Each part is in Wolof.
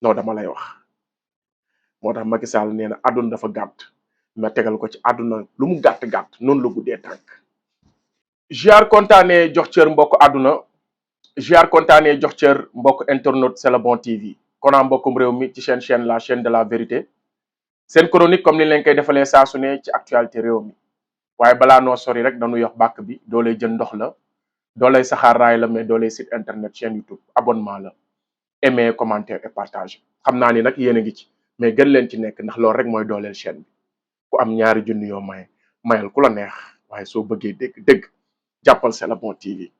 non dama lay wax moo tax Macky Sall nee na àdduna dafa gàtt ma tegal ko ci àdduna lu mu gàtt gàtt noonu la guddee tànk. ziar kontaanee jox cër mbokk àdduna ziar kontaanee jox cër mbokk internet C'est le bon TV konaa mbokkum réew mi ci chaîne la chaîne de la vérité seen chronique comme ni leen koy defalee saa su ne ci actualité réew mi waaye balaa noo sori rek dañu yox bàkk bi doo lay jën ndox la doo lay saxaar raay la mais doo lay site internet chaîne YouTube abonnement la aimer commentaire et partage xam naa ni nag yéen a ngi ci mais gën leen ci nekk ndax loolu rek mooy dooleel chaîne bi ku am ñaari junni yoo maye mayal ku la neex waaye soo bëggee dégg jàppal C'est le bon TV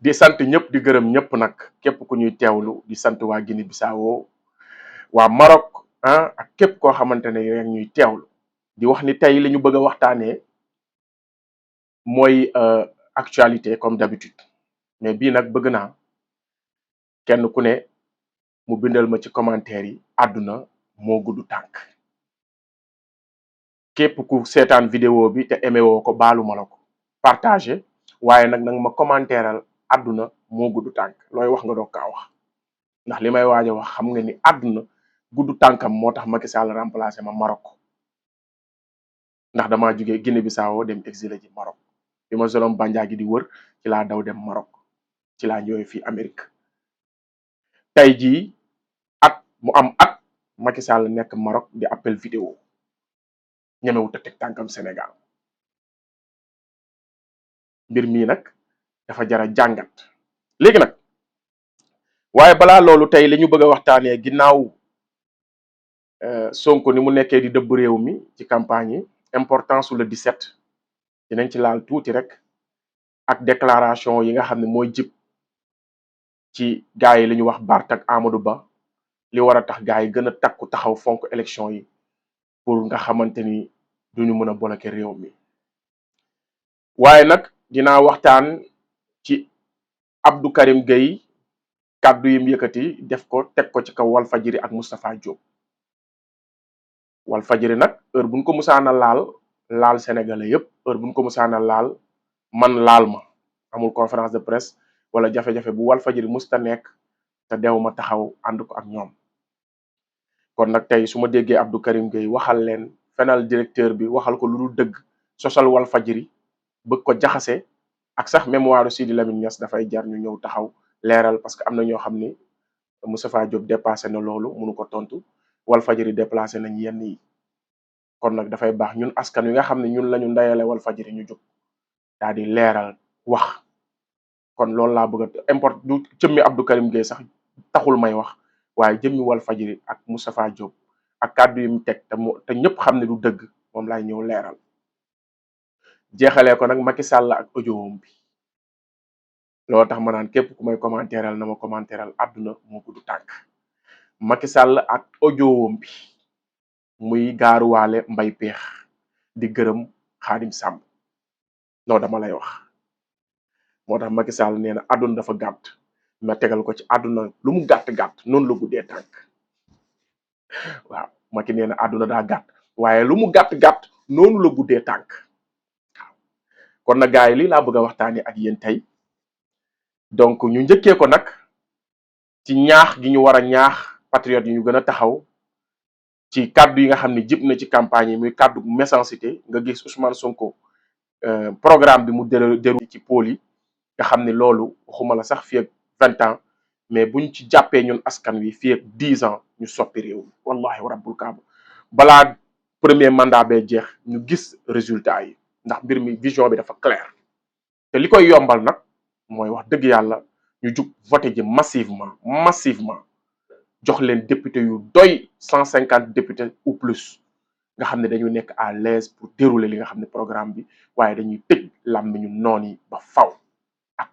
di sant ñëpp di gërëm ñëpp nag képp ku ñuy teewlu di sant waa Guinée Bissau waa Maroc ak képp koo xamante ne rek ñuy teewlu di wax ni tey li ñu bëgg a waxtaanee mooy actualité comme d'habitude mais bii nag bëgg naa kenn ku ne mu bindal ma ci commentaire yi àdduna moo gudd tànk képp ku seetaan vidéo bi te aimé woo ko baaluma la ko partagé waaye nag ma commentaireal àdduna moo gudd tànk looy wax nga doog kaa wax ndax li may waaj a wax xam nga ni àdduna gudd tànkam moo tax Macky Sall remplacé ma Maroc ndax damaa jógee Guinée Bissau dem exilé ji Maroc bi ma Zolom Bandiaky di wër ci laa daw dem Maroc ci laa ñëwee fii Amérique tey jii mu am at Macky Sall nekk Maroc di appel vidéo ñemewut a teg tànkam Sénégal mbir mii nag dafa jara jàngat léegi nag waaye balaa loolu tey li ñu bëgg a waxtaanee ginnaaw Sonko ni mu nekkee di dëbb réew mi ci campagne yi importance le 17 dinañ ci laal tuuti rek ak déclaration yi nga xam ne mooy jib ci gaay yi li ñu wax Barth ak Amadou Ba li war a tax gaay yi gën a takku taxaw fonk élection yi pour nga xamante ni duñu mën a bloquer réew mi waaye nag dinaa waxtaan ci Abdou Karim Gueye kàddu yim yëkkati def ko teg ko ci kaw Walfadjri ak Moustapha Diop Walfadjri nag heure buñ ko musaana laal sénégalais yëpp heure buñ ko musaana laal ma amul conférence de presse wala jafe-jafe bu Walfadjri musta nekk te dew ma taxaw ànd ko ak ñoom kon nag tey su ma déggee Abdou Karim Gueye waxal leen fenal directeur bi waxal ko lu dul dëgg sosal Walfadjri bëgg ko jaxase ak sax mémoire Sidi Lamine Niass dafay jar ñu ñëw taxaw leeral parce que am na ñoo xam ni Moustapha Diop dépassé na loolu mënu ko tontu Walfadjri déplacé nañ yenn yi kon nag dafay baax ñun askan wi nga xam ne ñun lañu ndayale Walfadjri ñu jóg daal di leeral wax kon loolu laa bëgg a importe du jëmmi Abdou Karim Gueye sax taxul may wax waaye jëmmi Walfadjri ak Moustapha Diop ak kàddu yi mu teg te ñëpp xam ne du dëgg moom laay ñëw leeral jeexalee ko nag Macky Sall ak audiom bi loolu tax ma naan képp ku may commentéral na ma commentéral àdduna moo gudd tànk Macky Sall ak audiom bi muy gaaruwaale mbay peex di gërëm Xaadim Samb non dama lay wax moo tax Macky Sall nee na àdduna dafa gàtt ma tegal ko ci àdduna lu mu gàtt-gàtt noonu la guddee tànk waaw Macky nee na àdduna daa gàtt waaye lu mu gàtt-gàtt noonu la guddee tànk waaw kon nag gars yi lii laa bëgg a waxtaanee ak yéen tey donc ñu njëkkee ko nag ci ñaax gi ñu war a ñaax patriotes yi ñu gën a taxaw ci kàddu yi nga xam ne jib na ci campagne yi muy kàddu méchanceté nga gis Ousmane Sonko programme bi mu déroulé ci pôle yi nga xam ne loolu waxuma la sax fii ak 20 ans mais buñ ci jàppee ñun askan wi fii ak 10 ans ñu soppi réew mi wallahi wa rabbul kaaba balaa premier mandat bee jeex ñu gis résultat yi ndax mbir mi vision bi dafa clair te li koy yombal nag mooy wax dëgg yàlla ñu jug voté ji massivement jox leen député yu doy 150 députés ou plus nga xam ne dañu nekk à l'aise pour dérouler li nga xam ne programme bi waaye dañuy tëj làmmiñu noon yi ba faw ak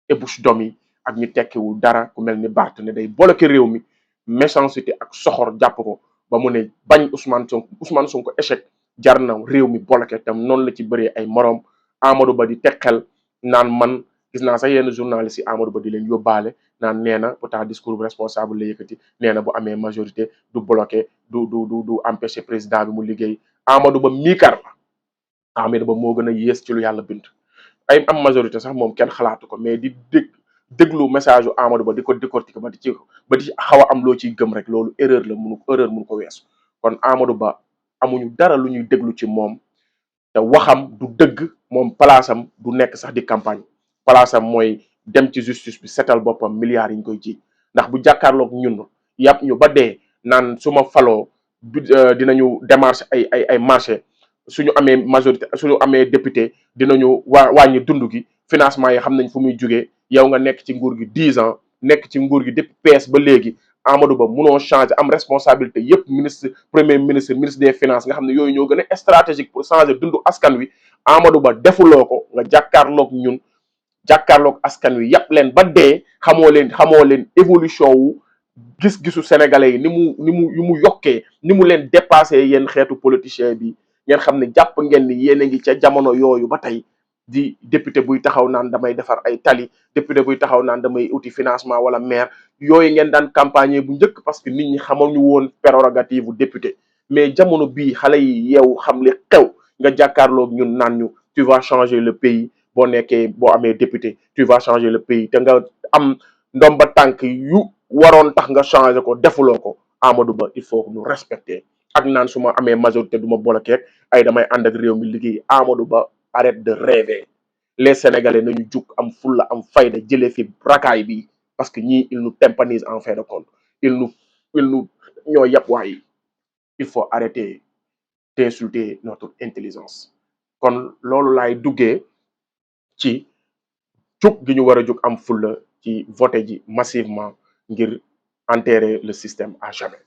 ébouche d'homme yi ak ñu tekkiwul dara ku mel ni Barth ne day bloquer réew mi méchanceté ak soxor jàpp ko ba mu ne bañ Ousmane Sonko échec jar na réew mi bloqué tam noonu la ci bëree ay moroom Amadou Ba di teg xel naan man gis naa sax yenn journaliste yi Amadou Ba di leen yóbbaale naan nee na pourtant discours responsable la yëkkati nee na bu amee majorité du bloqué du empêcher président bi mu liggéey Amadou Ba miikar la Amadou Ba moo gën a yées ci lu yàlla bind ay am majorité sax moom kenn xalaatu ko mais di dégg déglu message yu Amadou Ba di ko décortiquer ba di ci xaw a am loo ciy gëm rek loolu erreur mënu ko weesu kon Amadou Ba amuñu dara lu ñuy déglu ci moom te waxam du dëgg moom palaasam du nekk sax di campagne palaasam mooy dem ci justice bi setal boppam milliards yi ñu koy ji ndax bu jàkkaarloog ñun yàpp ñu ba dee naan su ma faloo dinañu démarche ay marché suñu amee majorité suñu amee député dinañu wàññi dund gi financement yi xam nañ fu muy jugee yow nga nekk ci nguur gi 10 ans nekk ci nguur gi depuis PS ba léegi Amadou Ba munoo changer am responsabilité yépp ministre premier ministre ministre des finances nga xam ne yooyu ñoo gën a stratégique pour changer dundu askan wi Amadou Ba defuloo ko nga jàkkaarloog ñun jàkkaarloog askan wi yàpp leen ba dee xamoo leen évolution wu gis-gisu sénégalais yi ni mu yokkee ni mu leen dépassé yéen xeetu politicien bi ngeen xam ne jàpp ngeen ni yéen a ngi ca jamono yooyu ba tey di député buy taxaw naan damay defar ay tali député buy taxaw naan damay uti financement wala maire yooyu ngeen daan campagne bu njëkk parce que nit ñi xamuñu woon prérogative bu député mais jamono bii xale yi yeewu xam li xew nga jàkkaarloog ñun naan ñu tu vas changer le pays boo nekkee boo amee député tu vas changer le pays te nga am ndomba tànk yu waroon tax nga changer ko defuloo ko Amadou Ba il faut que ñu respecter ak naan su ma amee majorité du ma bloqué ay damay ànd ak réew mi liggéey Amadou Ba arrête de rêver les sénégalais nañu jug am fulla am fayda jëlee fi rakaay bi parce que ñii ils nous tympanisent en fin de compte ils nous ñoo yàpp waay il faut arrêter d'insulter notre intelligence kon loolu laay duggee ci jug gi ñu war a jug am fulla ci voté ji massivement ngir enterrer le système à jamais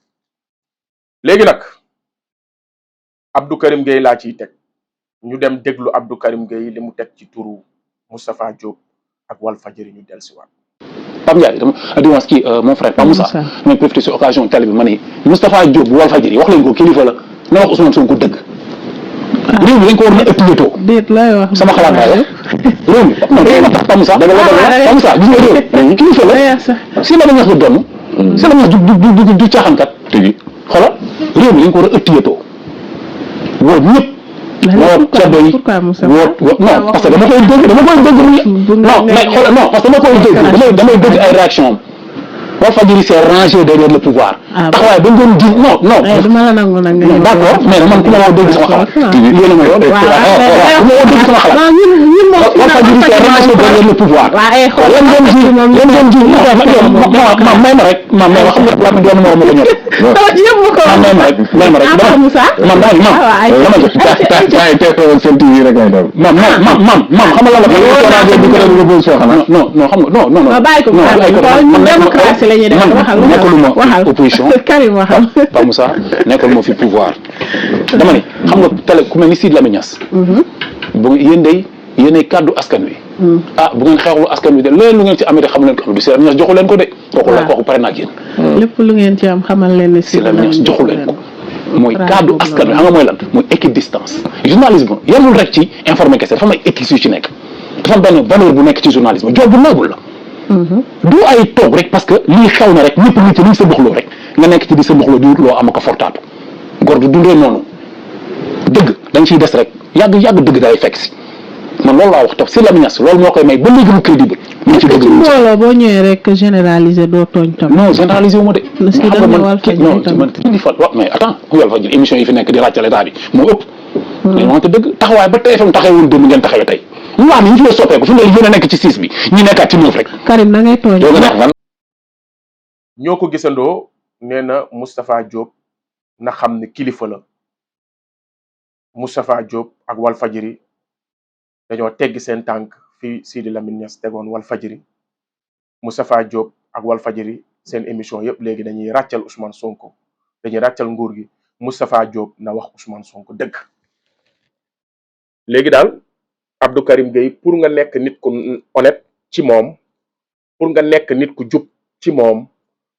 léegi nag Abdou Karim Gueye laa ciy teg ñu dem déglu Abdou Karim Gueye li mu teg ci turu Moustapha Diop ak Walfadjri ñu dellusiwaat. Pape Ndiaye dimanche kii mon frère Pape Moussa may profité si occasion télé bi ma ne Moustapha Diop bu Walfadjri wax leen ko kilifa la na wax Ousmane Sonko dëgg. réew mi dañ ko war na ëpp déet lay wax sama xalaat laay wax réew mi man kay ma tax Pape Moussa Pape Moussa gis nga réew kilifa la si la ma ñax du donn si la ma ñax du caaxaankat xoolal réew mi dañ ko war a ëpp woo ñëpp woo ceddo yi woo non parce que dama koy dégg non mais xoolal non parce que dama koy dégg damay dégg ay réaction am Walfadjri s'est rangé derrière le pouvoir taxawaay ba ngeen ji non duma la nangu nag d'accord mais man ku ma woo dégg sama xalaat yéen a ma yow ku ma woo dégg sama xalaat Walfadjri s'est rangé derrière le pouvoir lan ngeen ji may ma rek ma xam nga la doon mo ko ñor may ma rek man dama jot seen TV rek ngay doon man xam nga la non bàyyi ko démocratie la ñuy def waxal opposition Karim waxal Pape Moussa nekkul moo fi pouvoir dama ni xam nga télé ku mel ni Sidy Lamine Niass bu yéen day yéenay kàddu askan wi bu ngeen xeexul askan wi de leen lu ngeen ci amee de xam leen ko am du Sidy Lamine Niass joxu leen ko de kooku pare na ak yéen lépp lu ngeen ci am xamal leen ne Sidy Lamine Niass joxu leen ko mooy kàddu askan wi xam nga mooy lan mooy équidistance journalisme yemul rek ci informer kese dafa am ay éthique yu ci nekk dafa am benn valeur bu nekk ci journalisme job bu noble la du ay toog rek parce que lii xew na rek ñëpp ngi ci liñ sa boxloo rek nga nekk ci di sa boxloo di wut loo am ko fortaatu góor du dundee noonu dëgg dañ ciy des rek yàgg dëgg day fekk si man loolu laa wax taf Sidy Lamine Niass loolu moo koy may ba léegi mu crédible ñu ci dëgg mbooloo boo ñëwee rek généraliser doo tooñ tam non généraliser wu ma de non man di fal waaw mais attends Walfadjri émission yi fi nekk di laajtale état bi moo ëpp dañ wante dëgg taxawaay ba TFM taxawoon démb ngeen taxawee tey ñu wax ni ñu fi soppeeku fi mu ne yéen a nekk ci 6 bi ñu nekkaat ci 9 rek. Karim da ngay tooñ. ñoo ko gisandoo nee na Moustapha Diop na xam ne kilifa la Moustapha Diop ak Walfadjri dañoo teggi seen tànk fi Sidy Lamine Niass tegoon Walfadjri Moustapha Diop ak Walfadjri seen émission yëpp léegi dañuy ràccal Ousmane Sonko dañuy ràccal nguur gi Moustapha Diop na wax Ousmane Sonko dëgg léegi daal. Abdou Karim Gueye pour nga nekk nit ku honnête ci moom pour nga nekk nit ku jub ci moom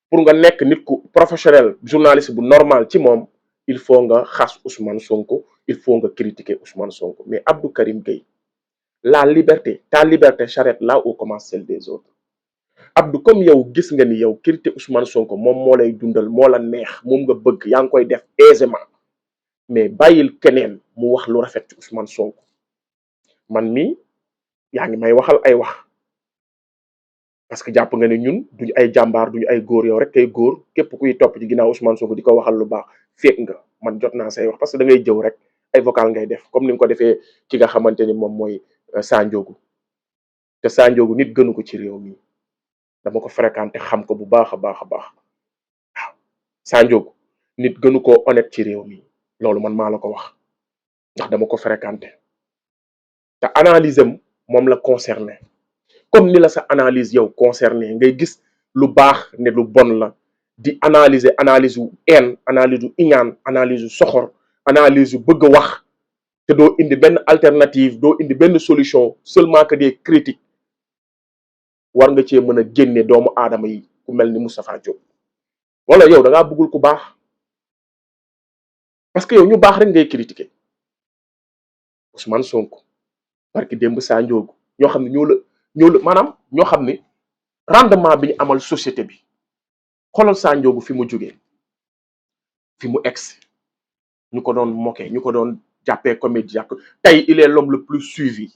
pour nga nekk nit ku professionnel journaliste bu normal ci moom il faut nga xas Ousmane Sonko il faut nga critiquer Ousmane Sonko mais Abdou Karim Gueye ta liberté s'arrête là où commence celle des autres Abdou comme yow gis nga ni yow critiquer Ousmane Sonko moom moo lay dundal moo la neex moom nga bëgg yaa ngi koy def aisément mais bàyyil keneen mu wax lu rafet ci Ousmane Sonko man mi yaa ngi may waxal ay wax parce que jàpp nga ne ñun duñu ay jàmbaar duñu ay góor, yow rek kay góor, képp kuy topp ci ginnaaw Ousmane Sonko di ko waxal lu baax féeg nga. Man jot naa say wax parce que da ngay jëw rek ay vocal ngay def comme ni nga ko defee ki nga xamante ni moom mooy Sandiogou. te Sandiogou nit gënu ko ci réew mi, dama ko fréquenté xam ko bu baax a baax a baax. waaw Sandiogou nit gënu koo honnête ci réew mi, loolu man maa la ko wax ndax dama ko fréquenté. te analyse am moom la concerné comme ni la sa analyse yow concerné, ngay gis lu baax ne lu bon la, di analyse wu haine, analyse wu iñaan, analyse wu soxor, analyse wu bëgg a wax te doo indi benn alternative, doo indi benn solution, seulement que des critiques. war nga cee mën a génne doomu aadama yi ku mel ni Moustapha Diop. wala yow da ngaa bëggul ku baax, parce que yow ñu baax rek ngay critiquer. Ousmane Sonko barki démb Sandiogou ñoo xam ne ñoo la maanaam ñoo xam ne rendement bi ñu amal société bi. xoolal Sandiogou fi mu jógee, fi mu egsi, ñu ko doon moqué, ñu ko doon jàppee comédien, tey il est l'homme le plus suivi.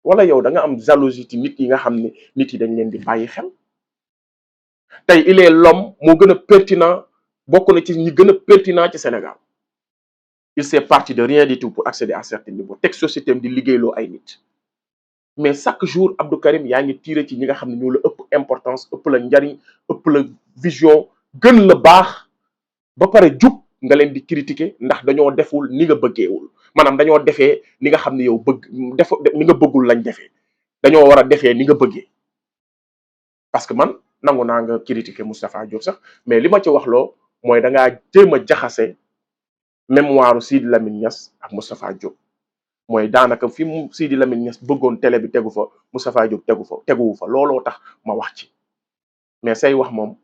wala yow da nga am jalousie ci nit yi nga xam ne nit yi dañ leen di bàyyi xel. tey il est l'homme moo gën a pertinent, bokk na ci ñi gën a pertinent ci Sénégal. il s'est parti de rien du tout pour accéder à certains niveaux, teg société am di liggéeyloo ay nit. mais chaque jour Abdou Karim yaa ngi tiré ci ñi nga xam ne ñoo la ëpp importance, ëpp la njariñ, ëpp la vision, gën la baax, ba pare jub nga leen di critiquer ndax dañoo deful ni nga bëggeewul. maanaam dañoo defee ni nga xam ne yow ni nga bëggul lañ defee, dañoo war a defee ni nga bëggee. parce que man nangu naa nga critiquer Moustapha Diop sax, mais li ma ci wax loo mooy da ngaa jéem a jaxase mémoire Sidi Lamine Niass ak Moustapha Diop. mooy daanaka fi mu Sidi Lamine Niass bëggoon télé bi tegu fa, Moustapha Diop teguwu fa, looloo tax ma wax ci. mais say wax moom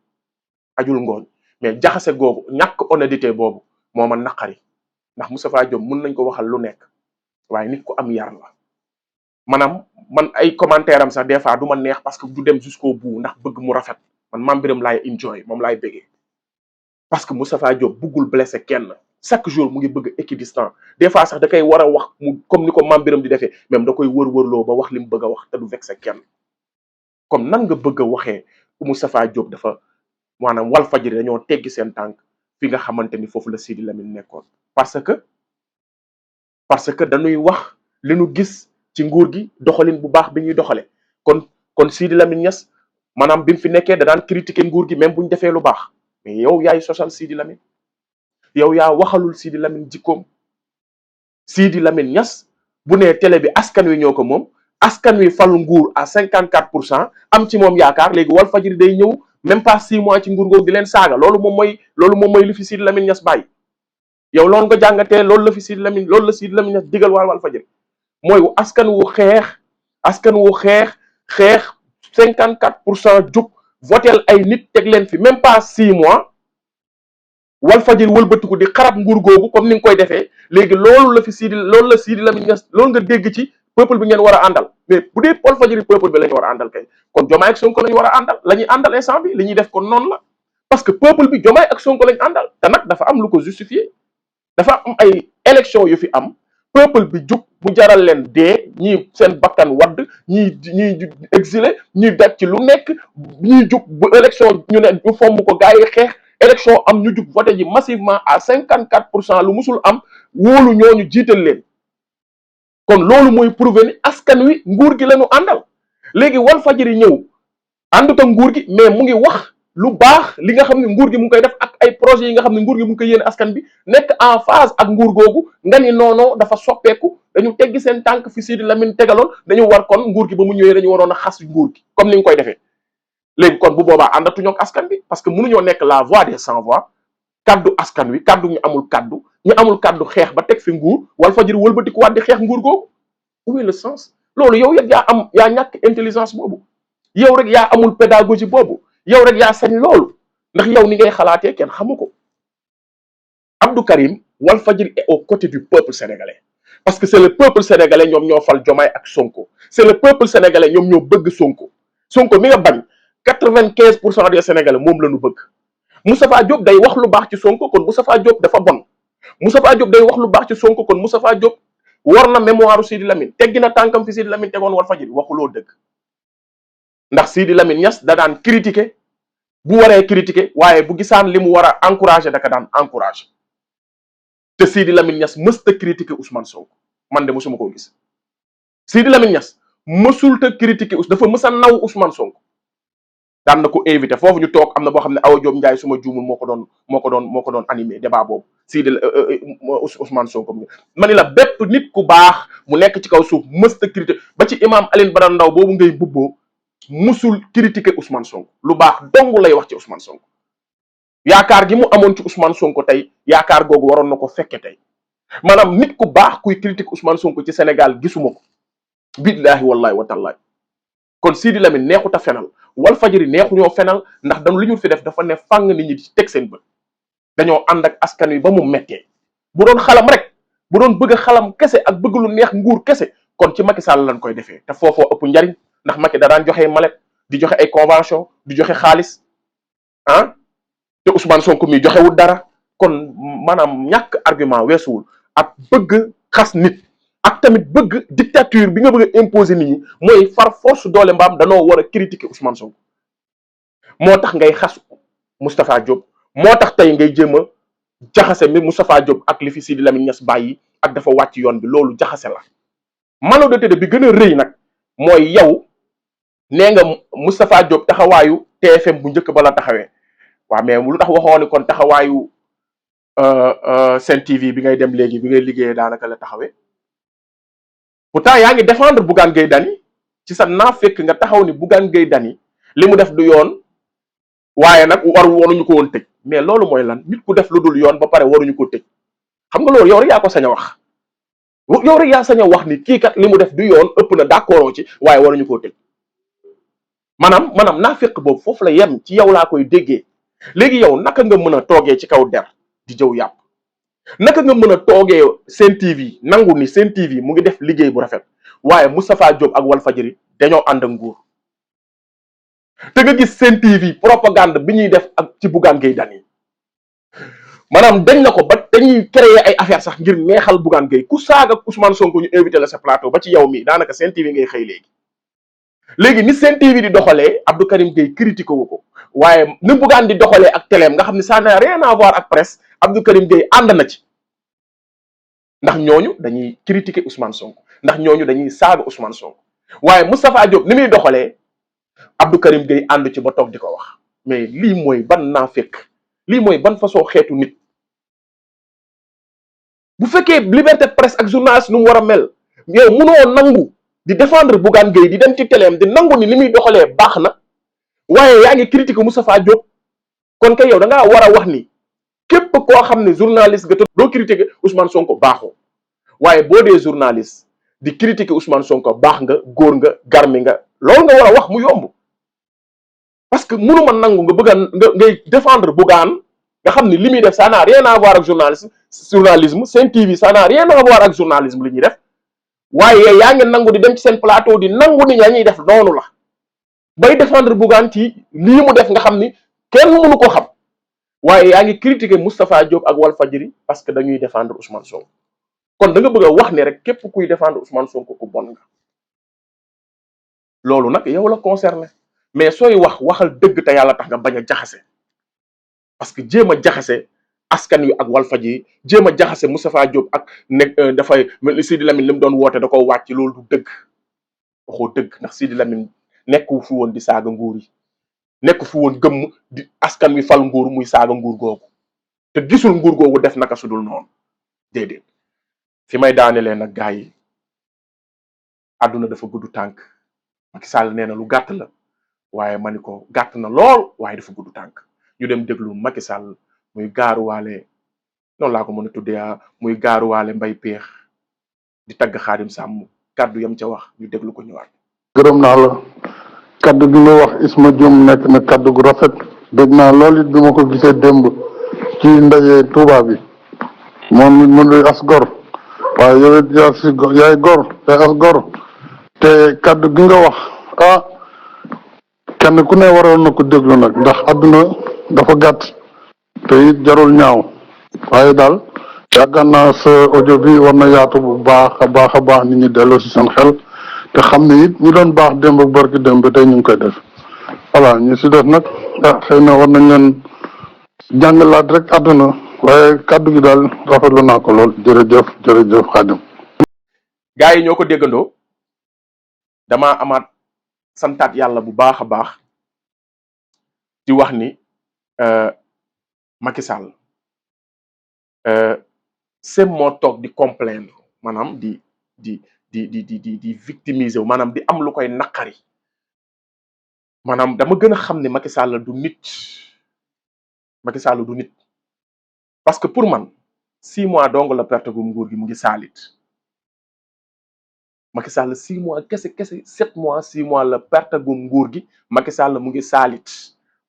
ajul ngooñ, mais jaxase googu, ñàkk honnêteté boobu moo ma naqari. ndax Moustapha Diop mën nañ ko waxal lu nekk, waaye nit ku am yar la. maanaam man ay commentaire am sax des fois du ma neex parce que du dem jusqu'au bout ndax bëgg mu rafet. man Mame Birame laay enjoy, moom laay bëggee. parce que Moustapha Diop bëggul blessé kenn, chaque jour mu ngi bëgg équidistant. des fois sax da koy war a wax mu comme ni ko Mame Birame di defee, même da koy wër-wërloo ba wax li mu bëgg a wax te du vexé kenn. comme nan nga bëgg a waxee Moustapha Diop dafa maanaam Walfadjri dañoo teggi seen tànk fi nga xamante ni foofu la Sidi Lamine nekkoon. parce que dañuy wax li ñu gis ci nguur gi, doxalin bu baax bi ñuy doxale kon Sidi Lamine Niass maanaam bi mu fi nekkee da daan critiquer nguur gi même bu ñu defee lu baax. mais yow yaay sosal Sidi Lamine, yow yaa waxalul Sidi Lamine jikkoom. Sidi Lamine Niass bu nee télé bi askan wi ñoo ko moom, askan wi fal nguur à 54%, am ci moom yaakaar, léegi Walfadjri day ñëw même pas 6 mois ci nguur googu di leen saaga. loolu moom mooy li fi Sidi Lamine Niass bàyyi. yow loolu nga jàngatee, loolu la Sidi Lamine Niass digal waa Walfadjri mooy askan wu xeex 54% jug votel ay nit teg leen fi même pas 6 mois. Walfadjri wëlbatiku di xarab nguur googu comme ni nga koy defee. léegi loolu la Sidi Lamine Niass, loolu nga dégg ci peuple bi ngeen war a àndal. mais bu dee Walfadjri peuple bi la ñu war a àndal kay, kon Diomaye ak Sonko la ñu war a àndal, la ñuy àndal instant bi li ñuy def kon noonu la. parce que peuple bi Diomaye ak Sonko lañ àndal, te nag dafa am lu ko justifier. dafa am ay élection yu fi am, peuple bi jug mu jaral leen dee, ñii seen bakkan wadd, ñii exilé, ñii daj ci lu nekk, ñii jug bu élection ñu ne ñu fomm ko gars yi xeex. élection am ñu jug voté ji massivement à 54%, lu musul am, wóolu ñooñu jiital leen. kon loolu mooy prouver ni askan wi nguur gi lañu àndal. léegi Walfadjri ñëw àndut ak nguur gi, mais mu ngi wax lu baax li nga xam ne nguur gi mu ngi koy def ak ay projets yi nga xam ne nguur gi mu ngi koy yéene askan bi, nekk en phase ak nguur googu. nga ni noono dafa soppeeku, dañu teggi seen tànk fi Sidi Lamine tegaloon, dañu war kon nguur gi ba mu ñëwee dañu waroon a xas nguur gi comme ni nga koy defee. léegi kon bu boobaa àndatuñoo ak askan bi, parce que mënuñoo nekk la voix des sans voix, kaddu askan wi, kaddu ñu amul kaddu xeex ba teg fi nguur. Walfadjri wëlbatiku waat di xeex nguur googu. où est le sens? loolu yow rek yaa ñàkk intelligence boobu, yow rek yaa amul pédagogie boobu, yow rek yaa sañ loolu, ndax yow ni ngay xalaatee kenn xamu ko. Abdou Karim, Walfadjri est aux côtés du peuple sénégalais, parce que c'est le peuple sénégalais ñoom ñoo fal Diomaye ak Sonko. c'est le peuple sénégalais ñoom ñoo bëgg Sonko mi nga bañ. 95% des Sénégalais moom la ñu bëgg. Moustapha Diop day wax lu baax ci Sonko, kon Moustapha Diop dafa bon. Moustapha Diop day wax lu baax ci Sonko, kon Moustapha Diop war na mémoire Sidi Lamine, teggi na tànkam fi Sidi Lamine tegoon Walfadjri. waxuloo dëgg. ndax Sidi Lamine Niass da daan critiquer bu waree critiquer waaye bu gisaan li mu war a encourager da ka daan encourager te Sidi Lamine Niass mësta critiquer Ousmane Sonko man de mësuma koo gis Sidi Lamine Niass mësulta critiquer dafa mës a naw Ousmane Sonko daan na ko invité foofu ñu toog am na boo xam ne Awa Diop Ndiaye suma juumul moo ko doon animé débat boobu Sidi Ousmane Sonko ma ni la bépp nit ku baax mu nekk ci kaw suuf mësta critiquer ba ci imam Alioune Badara Ndao boobu ngay bubboo musul critiquer Ousmane Sonko lu baax dong lay wax ci Ousmane Sonko yaakaar gi mu amoon ci Ousmane Sonko tey yaakaar googu waroon na ko fekke tey maanaam nit ku baax kuy critique Ousmane Sonko ci Sénégal gisuma ko billaahi wallaahi wa tallaahi kon Sidi Lamine neexut a fenal Walfadjri neexuñoo fenal ndax dañ li ñu fi def dafa ne fàng nit ñi di teg seen bët dañoo ànd ak askan wi ba mu mettee bu doon xalam rek bu doon bëgg a xalam kese ak bëgg lu neex nguur kese kon ci Macky Sall lañ koy defee te foofoo ëpp njariñ ndax Macky da daan joxe malet di joxe ay convention di joxe xaalis ah te Ousmane Sonko mi joxewul dara kon maanaam ñàkk argument weesuwul ak bëgg xas nit ak tamit bëgg dictature bi nga bëgg a imposer nit ñi mooy far force doole mbaam danoo war a critiquer Ousmane Sonko moo tax ngay xas Moustapha Diop moo tax tey ngay jéem a jaxase mi Moustapha Diop ak li fi Sidi Lamine Niass bàyyi ak dafa wàcc yoon bi loolu jaxase la malhonnêteté bi gën a rëy nag mooy yow nee nga Moustapha Diop taxawaayu TFM bu njëkk ba la taxawee waaw mais lu tax waxoo ni kon taxawaayu Sen TV bi ngay dem léegi bi ngay liggéeyee daanaka la taxawee pourtant yaa ngi défendre Bougane Gueye Dany ci sa naafekk nga taxaw ni Bougane Gueye Dany li mu def du yoon waaye nag waruñu ko woon tëj mais loolu mooy lan nit ku def lu dul yoon ba pare waruñu ko tëj xam nga loolu yow rek yaa ko sañ a wax yow rek yaa sañ a wax ni kii kat li mu def du yoon ëpp na d'accord ci waaye waruñu koo tëj maanaam naafekk boobu foofu la yem ci yow laa koy déggee léegi yow naka nga mën a toogee ci kaw der di jëw yàpp naka nga mën a toogee Sen TV nangu ni Sen TV mu ngi def liggéey bu rafet waaye Moustapha Diop ak Walfadjri dañoo ànd ak nguur te nga gis Sen TV propagande bi ñuy def ak ci Bougane Gueye Dany maanaam dañ na ko ba dañuy créer ay affaire sax ngir neexal Bougane Gueye ku saaga Ousmane Sonko ñu invité la sa plateau ba ci yow mi daanaka Sen TV ngay xëy léegi ni Sen TV di doxalee Abdou Karim Gueye critiqué wu ko waaye ni Bougane di doxalee ak teleem nga xam ne ça n'a rien à voir ak presse Abdou Karim Gueye ànd na ci ndax ñooñu dañuy critiquer Ousmane Sonko ndax ñooñu dañuy saaga Ousmane Sonko waaye Moustapha Diop ni muy doxalee Abdou Karim Gueye ànd ci ba toog di ko wax mais lii mooy ban naafeq lii mooy ban façon xeetu nit bu fekkee liberté de presse ak journaliste nu mu war a mel yow munoo nangu di défendre Bougane Gueye di dem ci teleem di nangu ni li muy doxalee baax na waaye yaa ngi critiquer Moustapha Diop kon kay yow da ngaa war a wax ni képp koo xam ne journaliste nga te doo critiquer Ousmane Sonko baaxoo waaye boo dee journaliste di critiquer Ousmane Sonko baax nga góor nga garmi nga loolu nga war a wax mu yomb parce que mënu ma nangu nga bëgg a ngay défendre Bougane nga xam ne li muy def ça n'a rien à voir ak journalisme Sen TV ça n'a rien à voir ak journalisme li ñuy def waaye yaa ngi nangu di dem ci seen plateau di nangu ni ñaa ñuy def noonu la bay défendre Bougane ci lii mu def nga xam ni kenn mënu ko xam waaye yaa ngi critiquer Moustapha Diop ak Walfadjri parce que dañuy défendre Ousmane Sonko kon da nga bëgg a wax ne rek képp kuy défendre Ousmane Sonko ku bon nga loolu nag yow la concerné mais sooy waxal dëgg te yàlla tax nga bañ a jaxase parce que jéem a jaxase askan wi ak Walfadjri jéem a jaxase Moustapha Diop ak ne dafay Sidi Lamine li mu doon woote da ko wàcc loolu du dëgg waxoo dëgg ndax Sidi Lamine nekku fi woon di saaga nguur yi nekk fi woon gëmm di askan wi fal nguur muy saaga nguur googu te gisul nguur googu def naka sudul noonu déedéet fi may daanelee nag gaa yi àdduna dafa gudd tànk Macky Sall nee na lu gàtt la waaye ma ni ko gàtt na lool waaye dafa gudd tànk ñu dem déglu Macky Sall muy gaaruwaale noonu laa ko mën a tuddee muy gaaruwaale Mbaye Péex di tagg Xaadim Sàmm kàddu yam ca wax ñu déglu ko ñëwaat. gërëm naa la kaddu gi nga wax Isma Diom nekk na kaddu gu rafet dégg naa loolu it bi ma ko gisee démb ci ndaje Touba bi moom it mu as gor waaye yow it yaay gor te as gor te kaddu gi nga wax kenn ku ne waroon na ko déglu nag ndax àdduna dafa gàtt te it jarul ñaaw waaye daal yaakaar naa sa audio bi war na yaatu bu baax a baax nit ñi delloo si seen xel te xam ne it ñu doon baax démb ak barki démb tey ñu ngi koy def voilà ñu si def nag xëy na war nañ leen jàngalaat rek àdduna waaye kàddu gi daal rafetlu naa ko lool jërëjëf jërëjëf Khadim. gaa yi ñoo ko déggandoo damaa amaat santaat yàlla bu baax a baax di wax ni Macky Sall sem moo toog di complaindre maanaam di victimiser wu maanaam di am lu koy naqari maanaam dama gën a xam ne Macky Sall du nit Macky Sall du nit parce que pour man 6 mois dong la perte gu nguur gi mu ngi saalit Macky Sall 6 mois kese 7 mois 6 mois la perte gu nguur gi Macky Sall mu ngi saalit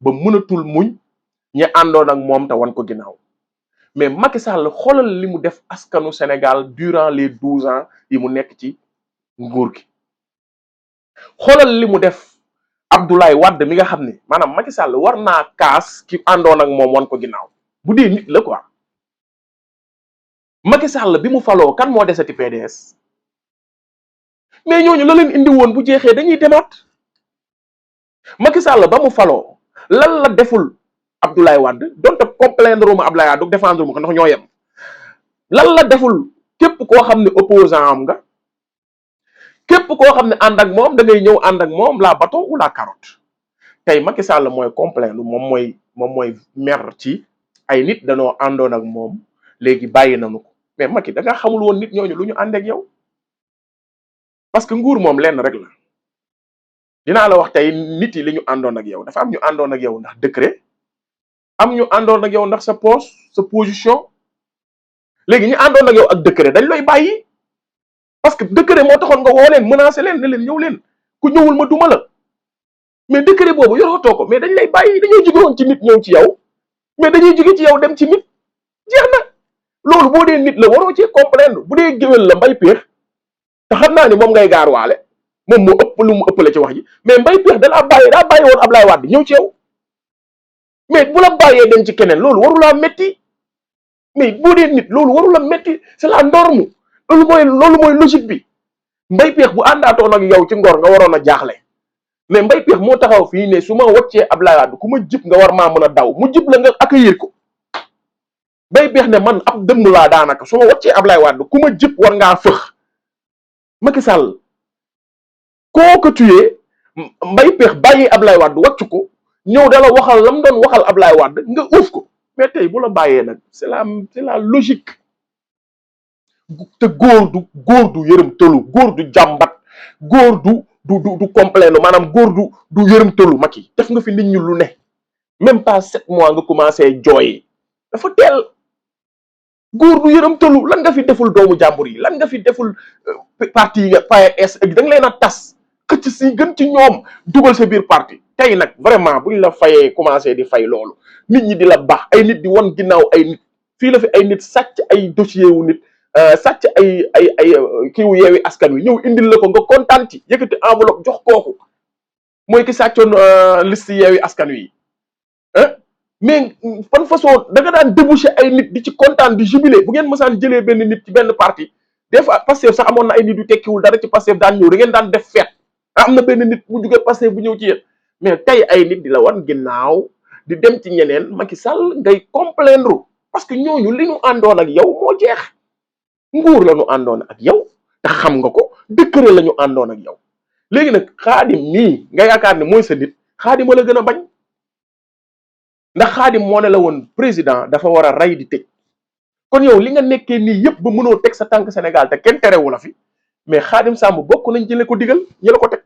ba mënatul muñ ñi àndoon ak moom te wan ko ginnaaw mais Macky Sall xoolal li mu def askanu Sénégal durant les 12 ans yi mu nekk ci nguur gi xoolal li mu def Abdoulaye Wade mi nga xam ne maanaam Macky Sall war naa kaas ki àndoon ak moom wan ko ginnaaw bu dee nit la quoi Macky Sall bi mu faloo kan moo desati PDS mais ñooñu la leen indi woon bu jeexee dañuy demaat Macky Sall ba mu faloo lan la deful Abdoulaye Wade donte complaindre ma Abdoulaye Wade défendre ma ko ndax ñoo yem lan la deful képp koo xam ne opposant am nga képp koo xam ne ànd ak moom da ngay ñëw ànd ak moom la bateau ou la carotte tey Macky Sall mooy complaindre moom mooy mer ci ay nit danoo àndoon ak moom léegi bàyyi nañu ko mais Macky da nga xamul woon nit ñooñu lu ñu ànd ak yow parce que nguur moom lenn rek la dinaa la wax tey nit yi li ñu àndoon ak yow dafa am ñu àndoon ak yow ndax décret am ñu àndoon ak yow ndax sa poste sa position léegi ñu àndoon ak yow ak décret dañ lay bàyyi parce que décret moo taxoon nga woo leen menacé leen ne leen ñëw leen ku ñëwul ma duma la mais décret boobu yorotoo ko mais dañ lay bàyyi dañoo jóge woon ci nit ñëw ci yow mais dañuy jóge ci yow dem ci nit jeex na loolu boo dee nit la waroo cee comprendre bu dee géwél la mbay péex te xam naa ni moom ngay gaarwaale moom moo ëpp lu mu ëppale ci wax ji mais mbay péex daa bàyyi woon Ablaye Wade ñëw ci yow mais bu la bàyyee dem ci keneen loolu waru laa metti mais boo dee nit loolu waru la metti c'est la norme loolu mooy logique bi mbay péex bu àndaatoon ak yow ci ngor nga waroon a jaaxle mais mbay péex moo taxaw fii ne su ma waccee Ablaye Wade ku ma jib nga war maa mën a daw mu jib la nga accueillir ko mbay péex ne man ab dëmm laa daanaka su ma waccee Ablaye Wade ku ma jib war ngaa fëx Macky Sall koo ko tuyee mbay péex bàyyi Ablaye Wade wàcc ko ñëw dala waxal lam doon waxal Ablaye Wade nga uuf ko mais tey bu la bàyyee nag c'est la logique te góor du yërëm tëlu góor du jàmbat góor du complaindre maanaam góor du yërëm tëlu Macky def nga fi nit ñi lu ne même pas 7 mois nga commencé jooy dafa teel góor du yërëm tëlu lan nga fi deful doomu jàmbur yi lan nga fi deful parti yi nga PAS da nga leen a tas xëcc si gën ci ñoom dugal sa biir parti tey nag vraiment buñ la fayee commencé di fay loolu nit ñi di la baax ay nit di wan ginnaaw ay nit fii la fi ay nit sàcc ay dossier wu nit sàcc ay kiiwu yeewi askan wi ñëw indil la ko nga kontaan ci yëkkati enveloppe jox kooku mooy ki sàccoon liste yeewi askan wi mais ban façon da nga daan déboucher ay nit di ci kontaan di jubilé bu ngeen mësaan jëlee benn nit ci benn parti des fois Pastef sax amoon na ay nit yu tekkiwul dara ci Pastef daan ñëw da ngeen daan def feet am na benn nit bu jugee Pastef bu ñëw ci yéen mais tey ay nit di la wan ginnaaw di dem ci ñeneen Macky Sall ngay complaindre parce que ñooñu li ñu àndoon ak yow moo jeex nguur la ñu àndoon ak yow te xam nga ko décret la ñu àndoon ak yow léegi nag Xaadim nii nga yaakaar ne mooy sa nit Xaadim la gën a bañ ndax Xaadim moo ne la woon président dafa war a rey di tëj kon yow li nga nekkee nii yëpp ba mënoo teg sa tànk Sénégal te kenn terewu la fi mais Xaadim Samb bokk nañ ci la ko digal ñi la ko teg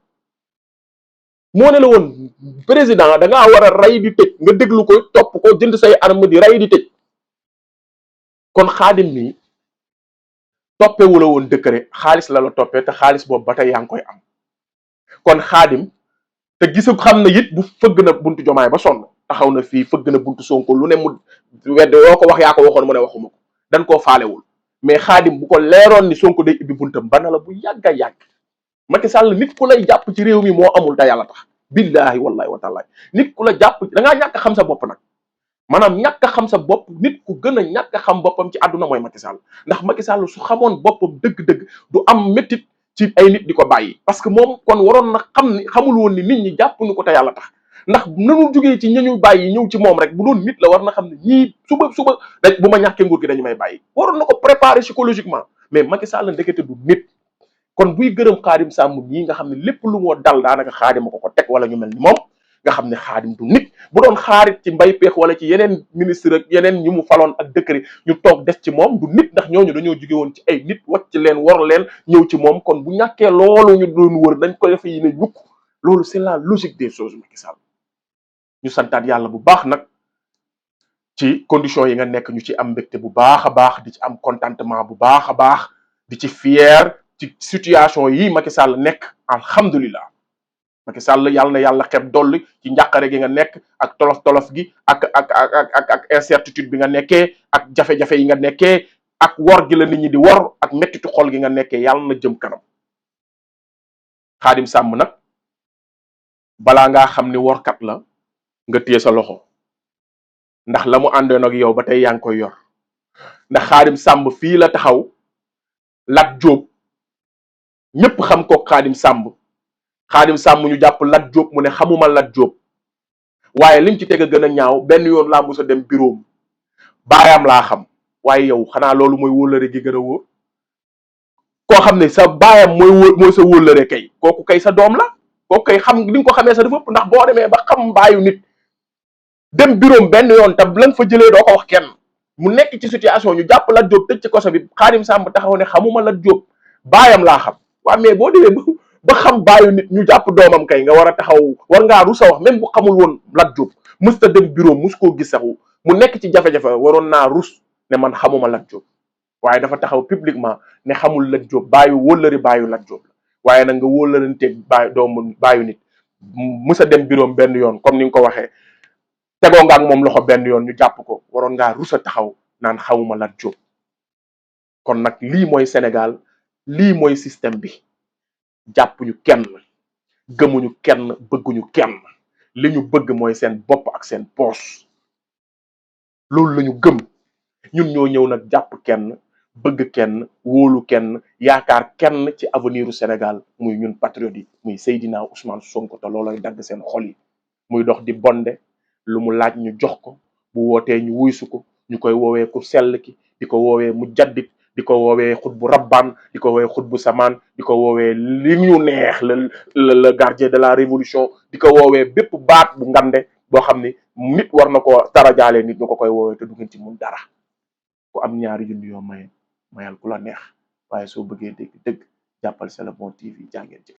moo ne la woon président da ngaa war a rey di tëj nga déglu ko topp ko jënd say arme di rey di tëj kon Xaadim nii toppewu la woon décret xaalis la toppee te xaalis boobu ba tey yaa ngi koy am kon Xaadim te gisu xam na it bu fëgg na buntu Jomaay ba sonn taxaw na fii fëgg na buntu Sonko lu ne mu wedd woo ko wax yaa ko waxoon mu ne waxuma ko dañ koo faalewul mais Xaadim bu ko leeroon ni Sonko day ibbi buntam bana la bu yàgg a yàgg Macky Sall nit ku lay jàpp ci réew mi moo amul te yàlla tax billahi wallahi wa taala nit ku la jàpp da ngaa ñàkk a xam sa bopp nag maanaam ñàkk a xam sa bopp nit ku gën a ñàkk a xam boppam ci àdduna mooy Macky Sall ndax Macky Sall su xamoon boppam dëgg-dëgg du am métit ci ay nit di ko bàyyi parce que moom kon waroon na xam ni xamul woon ni nit ñi jàpp ñu ko te yàlla tax ndax nanu jógee ci ñañu bàyyi ñëw ci moom rek bu doon nit la war na xam ne ñii suba rek bu ma ñàkkee nguur gi dañu may bàyyi waroon na ko préparer psychologiquement mais Macky Sall ndekete du nit. kon buy gërëm Xaadim Samb ñii nga xam ne lépp lu moo dal daanaka Xaadim ko teg wala ñu mel ni moom nga xam ne Xaadim du nit bu doon xaarit ci mbay peex wala ci yeneen ministre ak yeneen ñu mu faloon ak décret ñu toog des ci moom du nit ndax ñooñu dañoo jóge woon ci ay nit wacc leen war leen ñëw ci moom kon bu ñàkkee loolu ñu doon wër dañ ko defe yi ne ñukk loolu c'est la logique des choses Macky Sall ñu santaat yàlla bu baax nag ci conditions yi nga nekk ñu ci am mbégte bu baax a baax di ci am contentement bu baax a baax di ci fier ci situation yi Macky Sall nekk alhamdulilah Macky Sall yàlla na yàlla xeb dolli ci njàqare gi nga nekk ak tolof gi ak incertitude bi nga nekkee ak jafe-jafe yi nga nekkee ak wor gi la nit ñi di wor ak mettitu xol gi nga nekkee yàlla na jëm kanam Xaadim Samb nag balaa ngaa xam ni workat la nga téye sa loxo ndax la mu àndoon ak yow ba tey yaa ngi koy yor ndax Xaadim Samb fii la taxaw Lat Diop ñëpp xam ko Xaadim Samb ñu jàpp Lat Diop mu ne xamuma Lat Diop waaye lim ci teg a gën a ñaaw benn yoon laa mos a dem bureau baayam laa xam waaye yow xanaa loolu mooy wóllëre gi gën a wóor koo xam ne sa baayam mooy sa wóllëre kay kooku kay sa doom la kooku kay xam li nga ko xamee sa dafa ëpp ndax boo demee ba xam baayu nit dem bureau benn yoon te la nga fa jëlee doo ko wax kenn mu nekk ci situation ñu jàpp Lat Diop tëj ci koso bi Xaadim Samb taxaw ne xamuma Lat Diop baayam laa xam waaw mais boo demee ba xam baayu nit ñu jàpp doomam kay nga war a taxaw war ngaa rus a wax même bu xamul woon Lat Diop mës ta dem bureau mus koo gis saxu mu nekk ci jafe-jafe waroon naa rus ne man xamuma Lat Diop waaye dafa taxaw publiquement ne xamul Lat Diop wóllëri baayu Lat Diop la waaye nag nga wóllëranteeg baayu nit mës a dem bureau benn yoon comme ni nga ko waxee tegoo nga ak moom loxo benn yoon ñu jàpp ko waroon ngaa rus a taxaw naan xamuma Lat Diop kon nag lii mooy Sénégal lii mooy système bi jàppuñu kenn gëmuñu kenn bëgguñu kenn li ñu bëgg mooy seen bopp ak seen poos loolu la ñu gëm ñun ñoo ñëw nag jàpp kenn bëgg kenn wóolu kenn yaakaar kenn ci avenir u Sénégal muy ñun patriote yi muy Seydina Ousmane Sonko te looloy dagg seen xol yi muy dox di bonde lu mu laaj ñu jox ko bu wootee ñu wuysu ko ñu koy woowee ku sell ki di ko woowee mu jaddit di ko woowee xut bu rabbaan di ko woowee xut bu samaan di ko woowee li ñu neex le gardien de la révolution di ko woowee bépp baat bu ngande boo xam ni nit war na ko tarajaale nit ñu ko koy woowee te du ngeen ci mun dara ku am ñaari junni yoo mayal ku la neex waaye soo bëggee dégg dëgg jàppal C'est le bon TV jàngeen ci